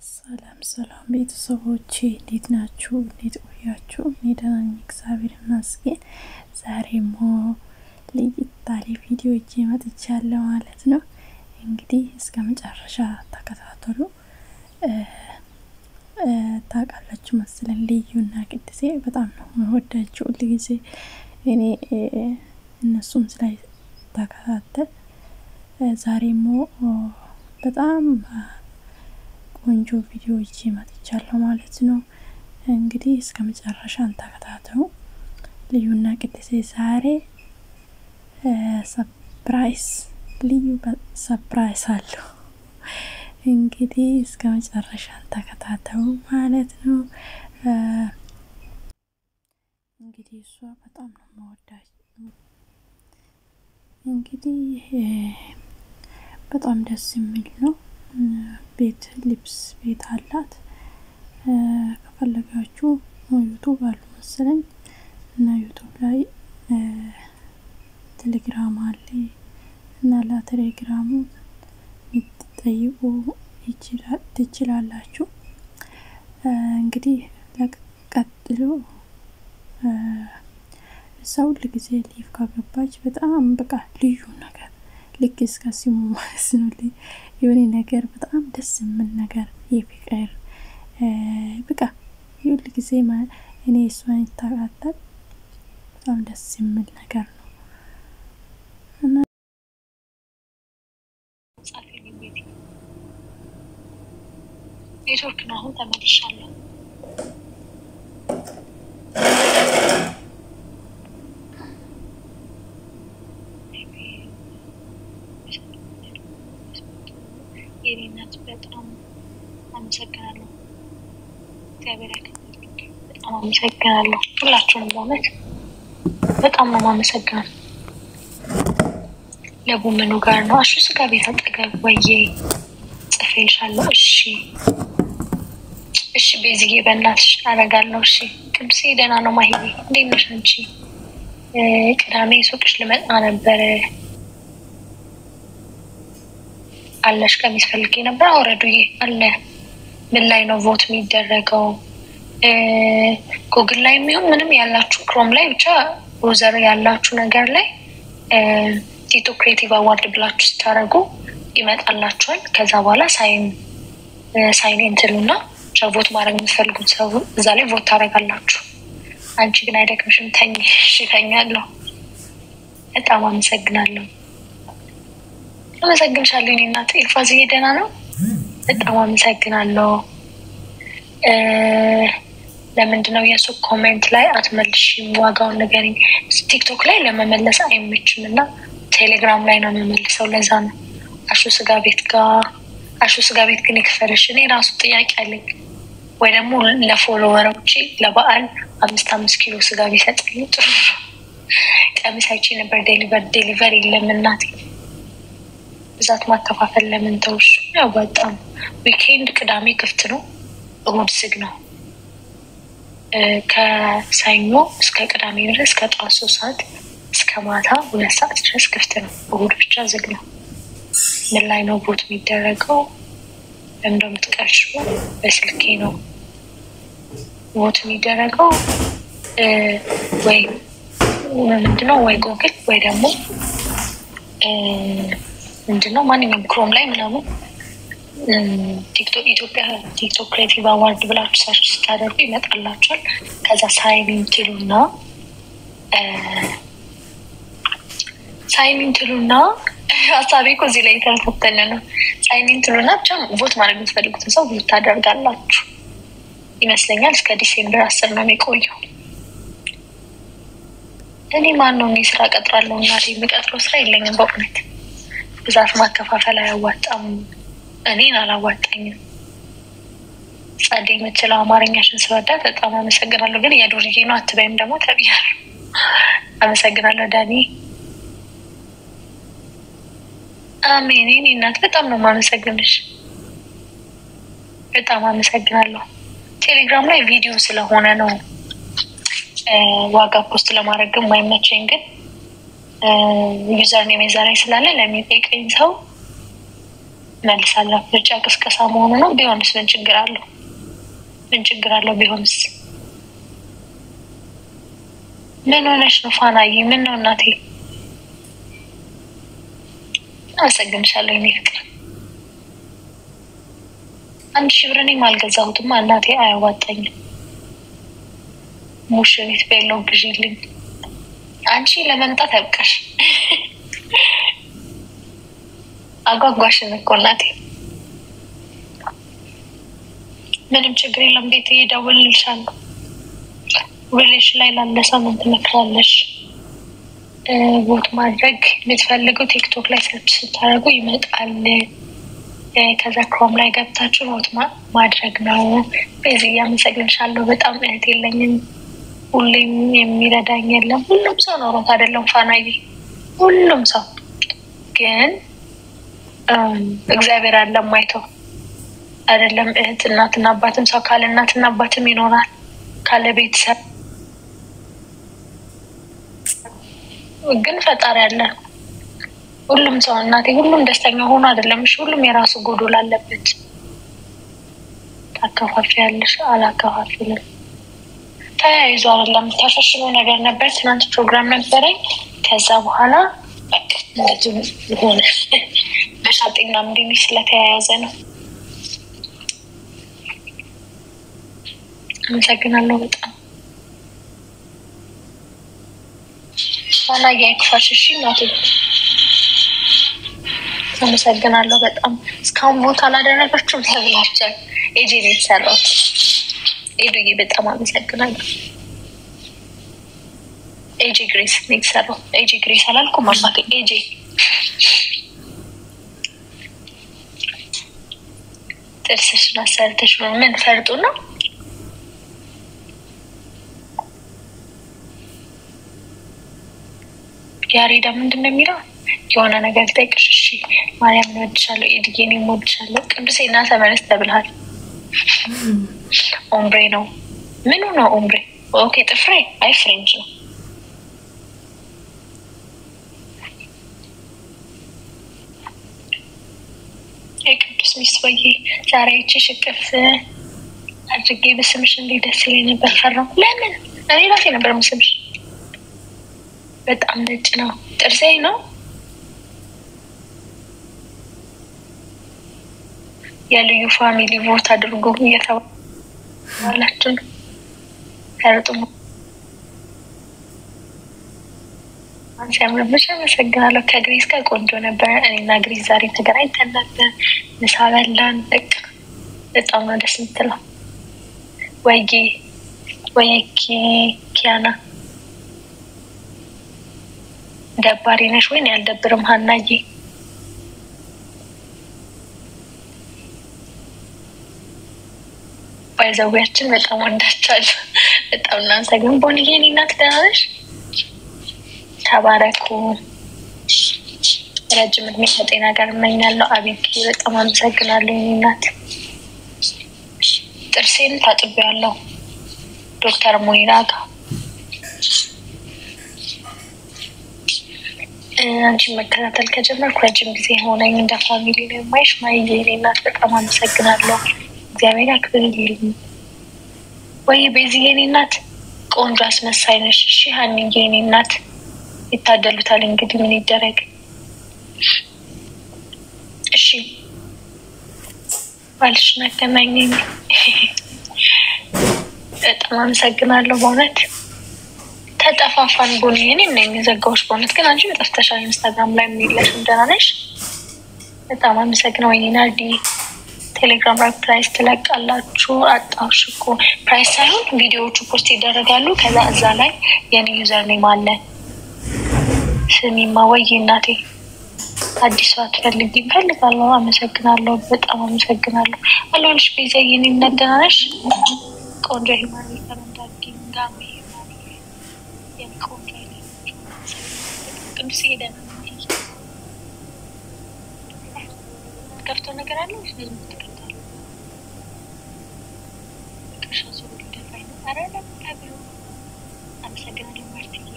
ሰላም ሰላም ቤተሰቦቼ እንዴት ናችሁ? እንዴት ቆያችሁ? እኔ ደህና ነኝ እግዚአብሔር ይመስገን። ዛሬም ለየት ቪዲዮ መጥቻለሁ ማለት ነው። እንግዲህ እስከ መጨረሻ ተከታተሉ። ታውቃላችሁ መሰለኝ ልዩና ቅድሴ በጣም ነው የምወዳቸው ሁልጊዜ እኔ እነሱን ስላይ ተከታተል ዛሬም በጣም ቆንጆ ቪዲዮ መጥቻለሁ ማለት ነው። እንግዲህ እስከ መጨረሻ ተከታተሉ። ልዩና ቅድሴ ዛሬ ሰርፕራይዝ ልዩ ሰርፕራይዝ አለው። እንግዲህ እስከ መጨረሻ ተከታተሉ ማለት ነው። እንግዲህ እሷ በጣም ነው የምወዳት። እንግዲህ በጣም ደስ የሚል ነው። ቤት ልብስ ቤት አላት። ከፈለጋችሁ ዩቲዩብ አለ መሰለኝ እና ዩቲዩብ ላይ ቴሌግራም አለ እና ለቴሌግራሙ ይጠይቁ ትችላላችሁ። እንግዲህ ለቀጥሎ ሰው ለጊዜ ሊፍ ካገባች በጣም በቃ ልዩ ነገር ልክ እስከ ሲሙ ማለት ነው። የሆነ ነገር በጣም ደስ የሚል ነገር የፍቅር በቃ ሁሉ ጊዜ እኔ እሷን ታቃታል በጣም ደስ የሚል ነገር ነው። እና ኔትወርክ ነው አሁን ተመልሻለሁ። የኔናት በጣም አመሰግናለሁ። እግዚአብሔር ያክብርልኝ። በጣም አመሰግናለሁ። ሁላችሁም በእውነት በጣም ነው የማመሰግነው። ለቡምኑ ጋር ነው እሺ ስጋ ቤት አጠገብ ወዬ ጽፌልሻለሁ። እሺ ቤዝዬ በእናትሽ አረጋለሁ። እሺ ቅምሴ ደህና ነው ማሂዬ እንዴት ነሽ አንቺ? ቅዳሜ ሱቅሽ ልመጣ ነበር አለሽ ቀሚስ ፈልጌ ነበር። አውረዱዬ አለ። ምን ላይ ነው ቮት የሚደረገው? ጉግል ላይ የሚሆን ምንም ያላችሁ ክሮም ላይ ብቻ ብራውዘር ያላችሁ ነገር ላይ ቲክቶክ ክሬቲቭ አዋርድ ብላችሁ ስታረጉ ይመጣላችኋል። ከዛ በኋላ ሳይን እንትሉና ቮት ማድረግ የምትፈልጉት ሰው እዛ ላይ ቮት ታረጋላችሁ። አንቺ ግን አይደክምሽም? ተኝ። እሺ ተኛለሁ። በጣም አመሰግናለሁ። አመሰግንሻለሁ የኔ እናት። ኢልፋዝዬ ደህና ነው? በጣም አመሰግናለሁ። ለምንድነው የሱ ኮሜንት ላይ አትመልሺም? ዋጋውን ንገሪኝ። ቲክቶክ ላይ ለመመለስ አይመችምና ቴሌግራም ላይ ነው የምመልሰው። ለዛ ነው አሹ ስጋ ቤት ግን ይክፈልሽ። እኔ ራሱ ጥያቄ አለኝ ወይ ደግሞ ለፎሎወሮቼ ለበዓል 5 ኪሎ ስጋ ቢሰጥልኝ ጥሩ። ቀሚሳቼ ነበር ዴሊቨሪ የለም እናቴ። ብዛት ማከፋፈል ለምን ተውሽ? ያው በጣም ዊኬንድ ቅዳሜ ክፍት ነው፣ እሁድ ዝግ ነው። ከሰኞ እስከ ቅዳሜ ድረስ ከጠዋት 3 ሰዓት እስከ ማታ 2 ሰዓት ድረስ ክፍት ነው። እሁድ ብቻ ዝግ ነው። ምን ላይ ነው ቦት የሚደረገው? እንደምትቀርሹ በስልኬ ነው ቦት የሚደረገው። ወይ ምንድነው ወይ ጉግል ወይ ደግሞ ምንድነው ማንኛውም ክሮም ላይ ምናምን ቲክቶክ ኢትዮጵያ ቲክቶክ ክሬቲቭ አዋርድ ብላችሁ ሰርች ስታደርጉ ይመጣላችኋል። ከዛ ሳይን ኢንትሉና ሀሳቤ እኮ እዚህ ላይ የተፈተነ ነው። ሳይን ኢንትሉና ብቻ ቮት ማድረግ የምትፈልጉትን ሰው ቮት ታደርጋላችሁ ይመስለኛል። እስከ ዲሴምበር 10 ነው የሚቆየው። እኔ ማነው ስራ ቀጥራለሁ እና የምቀጥረው ስራ የለኝም በእውነት። ብዛት ማከፋፈል አያዋጣም። እኔን አላዋጣኝም። ጸዴ የምትችለው አማርኛሽን ስወዳት በጣም አመሰግናለሁ። ግን የዱርዬ ነው አትበይም ደግሞ ተብያለሁ። አመሰግናለሁ ዳኒ። አሜን። እኔ እናት በጣም ነው የማመሰግንሽ። በጣም አመሰግናለሁ። ቴሌግራም ላይ ቪዲዮ ስለሆነ ነው ዋጋ ፖስት ለማድረግ የማይመቸኝ። ግን ዩዘር ኔም ዛሬ ስላለ ለሚጠይቀኝ ሰው መልሳለሁ። ምርጫ ቅስቀሳ መሆኑ ነው። ቢሆንስ ምን ችግር አለው? ምን ችግር አለው ቢሆንስ? ምን ሆነሽ ነው ፋናዬ? ምን ነው እናቴ? አመሰግንሻለሁ የኔ ፍቅር። 1000 ብር እኔም አልገዛሁትም እናቴ፣ አያዋጣኝም። ሙሽሪት ቤሎ ግዢልኝ። አንቺ ለመምጣት ያብቃሽ። አጓጓሽን እኮ እናቴ። ምንም ችግር የለም። ቤት እደውልልሻለሁ። ሪሌሽ ላይ ላለ ሰው ምን ትመክራለሽ? ቦት ማድረግ የምትፈልገው ቲክቶክ ላይ ሰርች ስታደርጉ ይመጣል። ከዛ ክሮም ላይ ገብታችሁ ቦት ማድረግ ነው። በዚህ ያመሰግንሻለሁ በጣም። እህት የለኝም፣ ሁሌም የሚረዳኝ የለም። ሁሉም ሰው ኖሮት አይደለም ፋናዬ፣ ሁሉም ሰው ግን እግዚአብሔር አለ ማይተው አይደለም። እህት እናትና አባትም ሰው ካለ እናትና አባትም ይኖራል፣ ካለ ቤተሰብ ግን ፈጣሪ አለ። ሁሉም ሰው እናቴ፣ ሁሉም ደስተኛ ሆኖ አይደለም። እሺ ሁሉም የራሱ ጎዶል አለበት። ታከፋፍያለሽ? አላከፋፍልም። ተያይዞ አይደለም። ተፈሽኖ ነገር ነበር። ትናንት ፕሮግራም ነበረኝ። ከዛ በኋላ በቃ እንደዚህ ሆነ። በሻጤና ምንድን ስለተያያዘ ነው። አመሰግናለሁ በጣም ዋናዬ። አይክፋሽ እናቴ። አመሰግናለሁ በጣም። እስካሁን ቦታ አላደረጋችሁም ተብላችኋል። ኤጂ ነው የተሰራው። ኤዱዬ በጣም አመሰግናለሁ። ኤጂ ግሬስ ነው የተሰራው። ኤጂ ግሬስ አላልኩም አባቴ። ኤጂ ጥርስሽን አሰርተሽ ነው? ምን ፈርጡ ነው? ያሬዳ ምንድን ነው የሚለው? የሆነ ነገር ጠይቅሽ። እሺ ማርያም እወድሻለሁ፣ ኤድጌኔ እወድሻለሁ። ቅዱሴና ተመለስ ተብልሃል። ኦምብሬ ነው። ምኑ ነው ኦምብሬ? ኦኬ ጥፍሬ። አይ ፍሬንች ነው። የቅዱስ ሚስት ወይ ዛሬ አይቼሽ እቅፍ አድርጌ በስምሽ እንዴት ደስ ይለኝ ነበር። ፈራሁ። ለምን? እኔ ራሴ ነበር ምስምሽ። በጣም ነጭ ነው። ጥርሴ ነው። የልዩ ፋሚሊ ቮት አድርጎ እየተባላችሁ ነው። ከርጡ አንቺ አመሰግናለሁ። ከግሬስ ጋር ቆንጆ ነበር። እኔና ግሬስ ዛሬ ተገናኝተን ነበር። ምሳ በላን። በቃ በጣም ነው ደስ የምትለው። ወይ ኪያና ደባሪ ነሽ ወይ? ያልደብርም ሀናዬ። ባይዘዊያችን በጣም ወዳቻለሁ። በጣም እናንተ ግን ቦንዬ እኔ እናት ደህና ነሽ? ተባረኩ። ረጅም እድሜ ከጤና ጋር እመኛለሁ። አቤት በጣም አመሰግናለሁ የኔ እናት። ጥርሴን ታጥቤያለሁ ዶክተር ሙኒራ ጋር። አንቺን መከታተል ከጀመርኩ ረጅም ጊዜ ሆነኝ። እንደ ፋሚሊ ነው የማይሽ። ማየ የኔ እናት በጣም አመሰግናለሁ። እግዚአብሔር ያክብርልኝ። ወይ በዚህ የኔ እናት ቆንጆ አስመሳይ ነሽ። እሺ ሀኒዬ የኔ እናት ይታደሉታል እንግዲህ ምን ይደረግ። እሺ ባልሽ መገናኘኝ። በጣም አመሰግናለሁ በእውነት። ተጠፋፋን ቦኒ። እኔም ነኝ የዘጋሁሽ በእውነት። ግን አንቺ በጠፍተሻል። ኢንስታግራም ላይ የሚለሽ ደህና ነሽ? በጣም አመሰግናለሁ የኔ ናርዲ። ቴሌግራም ላይ ፕራይስ ትለቃላችሁ? አጣሁሽ እኮ። ፕራይስ ሳይሆን ቪዲዮዎቹ ፖስት ይደረጋሉ። ከዛ እዛ ላይ የኔ ዩዘር ኔም አለ። ስሚማ ወይ እናቴ አዲስ አትፈልጊ? እፈልጋለሁ። አመሰግናለሁ በጣም አመሰግናለሁ። አለሁልሽ ቤዛ የኔ እናት ደህና ነሽ? ቆንጆ ሂማኒ ተመንዳጊ ጋሚ ሂማኒ የኔ ቆንጆ አይደለች። ቅዱስ ሄደን ከፍቶ ነገር አለ ወይስ ምንም ትከታተሉ? ከሻሱ ደፋይ ነው። አረ ለምታብሩ አመሰግናለሁ ማርቲዬ።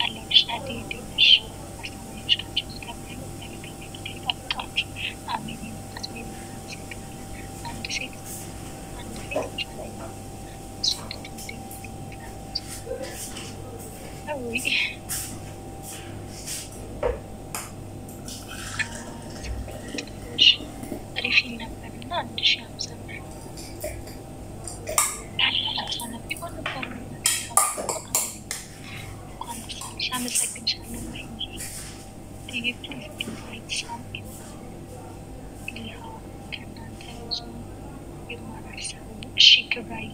አለሁልሽ ናዲ ዲሽ አስተማሪዎች ናቸው። ተባሉ ለምን ተጠቃችሁ? አሜን invite some ሊሆን ከእናንተ ብዙ ይማራል ሰው እሺ ክብራይ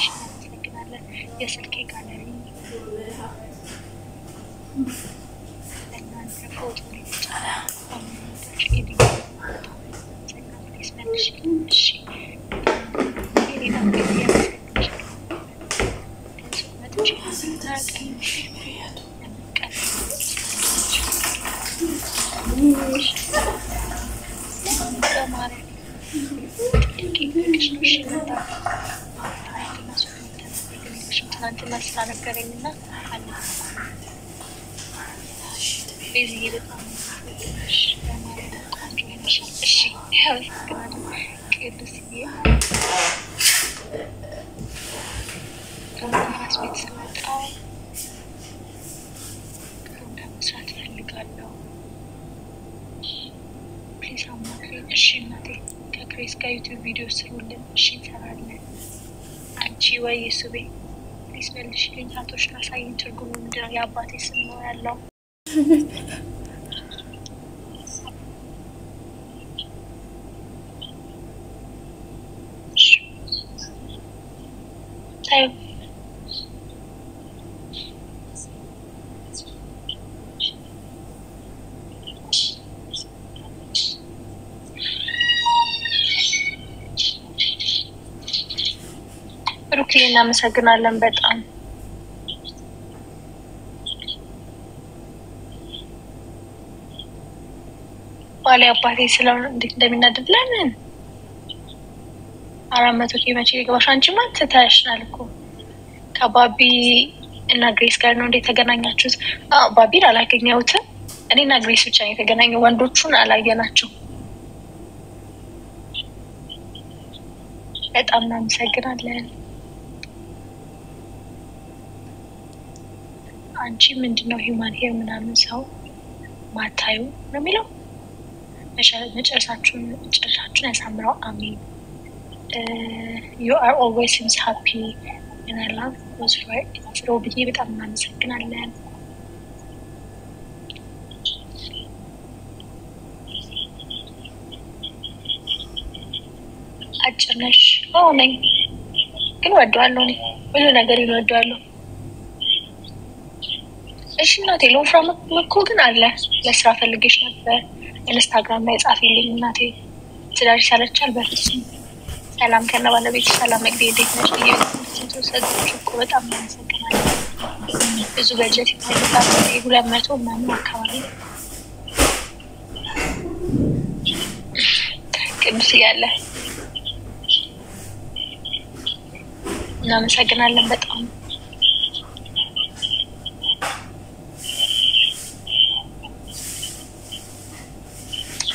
እናመሰግናለን የስልኬ ጋለሪ ለእናንተ ፎቶ ይጫናል ኮሜንቶች ኤዲት ስመልሽ እሺ ሌላ ጊዜ ትናንትና ስላነገረኝና አለ በዚህ በጣም እሺ ያስከናል ቅዱስ ከማስ ቤት ስመጣው መስራት ፈልጋለሁ ፕሊዝ አማክሪኝ እሺ እናቴ ከክሬስ ጋር ዩቲዩብ ቪዲዮ ስሩልን እሺ እንሰራለን አንቺ ወይ ሱቤ ፕሊዝ መልሽልኝ ታቶሽን አሳይኝ ትርጉሙ ምንድነው የአባቴ ስም ነው ያለው ታዩ ሩኪ እናመሰግናለን በጣም ባለ አባቴ ስለሆነ እንዴት እንደሚናደድ ለምን 400 ኬ መቼ ይገባሽ አንቺ ማለት ተታሽናል እኮ ከባቢ እና ግሬስ ጋር ነው እንዴት ተገናኛችሁት ባቢን አላገኘሁትም እኔና ግሬስ ብቻ ነው የተገናኘው ወንዶቹን አላየናቸው በጣም እናመሰግናለን አንቺ ምንድነው ሂማን ሄር ምናምን ሰው ማታዩ ነው የሚለው መጨረሻችሁን ያሳምረው አሜን you are always seems happy and I love was right so ብዬ በጣም እናመሰግናለን አጭነሽ ነኝ ግን ወደዋለሁ ነኝ ሁሉ ነገር ይወደዋለሁ እሺ እናቴ ሎፍራም እኮ ግን አለ ለስራ ፈልጌሽ ነበር ኢንስታግራም ላይ ጻፊልኝ እናቴ ትዳርሽ ያለቻል በፍጹም ሰላም ከነ ባለቤት ሰላም መግደይ እንዴት ነሽ ተሰጥቶሽ እኮ በጣም እናመሰግናለን ብዙ በጀት ይፈልጋል 200 ምናምን አካባቢ ቅዱስ ያለ እናመሰግናለን በጣም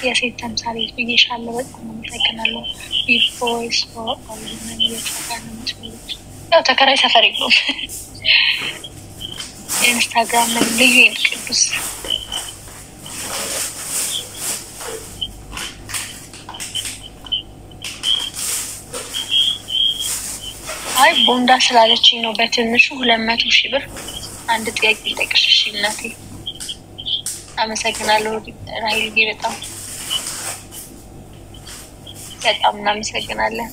የሴት ተምሳሌት ብዬሻለሁ በጣም እናመሰግናለሁ ቢግ ቮይስ ፎር ኦል ዊመን የታጋነች ማለት ያው ተከራይ ሰፈር ነው ኢንስታግራም ላይ ልዩ ቅዱስ አይ ቦንዳ ስላለችኝ ነው በትንሹ 200,000 ብር አንድ ጥያቄ ልጠይቅሽ እናቴ አመሰግናለሁ ራይልዬ በጣም እናመሰግናለን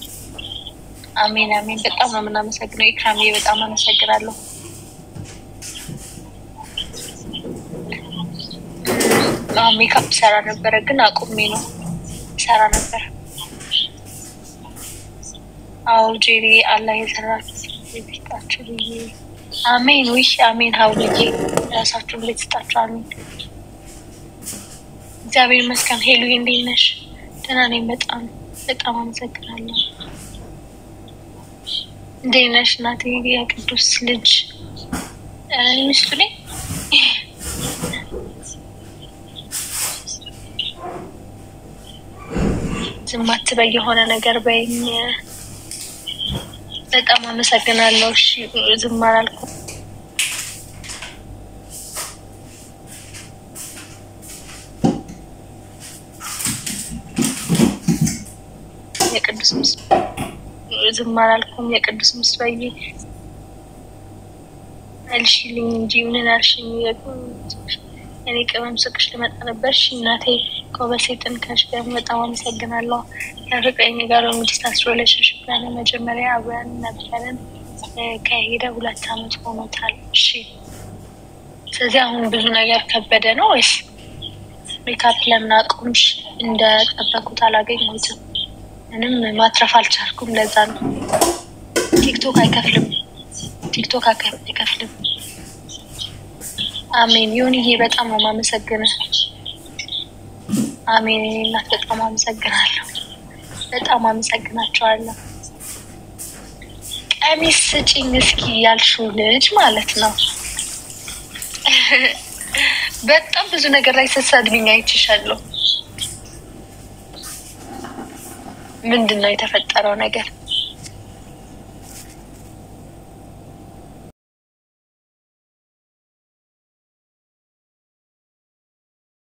አሜን አሜን በጣም ነው የምናመሰግነው ኢክራምዬ በጣም አመሰግናለሁ ሜካፕ ሰራ ነበር ግን አቁሜ ነው ሰራ ነበር አው ጄሪ አላህ ይሰራል ይስጣችሁ አሜን ወይስ አሜን ሀውልዬ ራሳችሁን ልትስጣችሁ አሜን እግዚአብሔር ይመስገን ሄሉ እንዴት ነሽ ደህና ነኝ በጣም አመሰግናለሁ እንዴት ነሽ እናቴ የቅዱስ ልጅ ሚስቱ ነኝ ዝማት በየሆነ ነገር በእኛ በጣም አመሰግናለሁ እሺ ዝማር አልኩ የቅዱስ ምስል ዝማር አልኩም የቅዱስ ምስል መልሽልኝ እንጂ ምን አልሽኝ? እኔ ቅመም ስቅሽ ልመጣ ነበር። እናቴ ኮበሴትን ከሽገም በጣም አመሰግናለሁ። ከፍቅረኛ ጋር ዲስታንስ ሪሌሽንሺፕ ላይ መጀመሪያ አብረን ነበርን። ከሄደ 2 አመት ሆኖታል። እሺ ስለዚህ አሁን ብዙ ነገር ከበደ ነው ወይስ ሜካፕ ለምን አቆምሽ? እንደጠበቁት አላገኘሁትም። ምንም ማትረፍ አልቻልኩም። ለዛ ነው ቲክቶክ አይከፍልም። አሜን። ዮኒዬ በጣም ነው የማመሰግነው። አሜን። እናት በጣም አመሰግናለሁ። በጣም አመሰግናቸዋለሁ። ቀሚስ ስጪኝ እስኪ ያልሽው ልጅ ማለት ነው። በጣም ብዙ ነገር ላይ ስትሰድብኝ አይቼሻለሁ። ምንድነው የተፈጠረው ነገር?